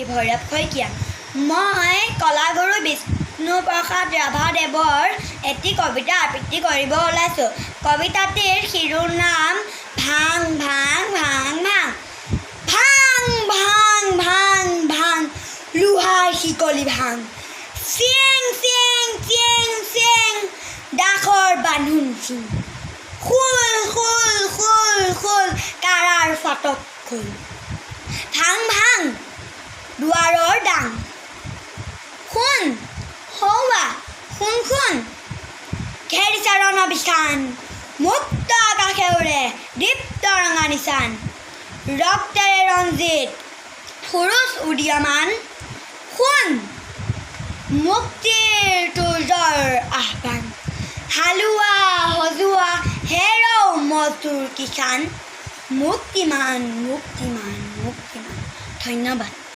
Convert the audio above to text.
ভৈৰৱ শইকীয়া। মই কলাগুৰু বিষ্ণুপ্ৰসাদ ৰাভাদেৱৰ এটি কবিতা আবৃত্তি কৰিব ওলাইছোঁ। কবিতাটিৰ শিৰোনাম ভাং ভাং ভাং ভাং। ভাং ভাং ভাং ভাং লোহাৰ শিকলি ভাং। চিং চিং চিং চিং ডাখৰ বান্ধোন চিং। খোল খোল খোল খোল কাৰাৰ ফাটক খোল। ভাং ভাং দুৱাৰৰ ডাং। শুন সৌৱা শুন শুন ঘেৰিছা ৰণবিষাণ। মুক্ত আকাশে উৰে দীপ্ত ৰঙা নিচান। ৰক্তেৰে ৰঞ্জিত সুৰুজ উদীয়মান। শুন মুক্তিৰ তুজৰ আহ্বান। হালোৱা সজোৱা হেৰৌ মজদুৰ কিষাণ। মুক্তিমান মুক্তিমান মুক্তিমান। ধন্যবাদ।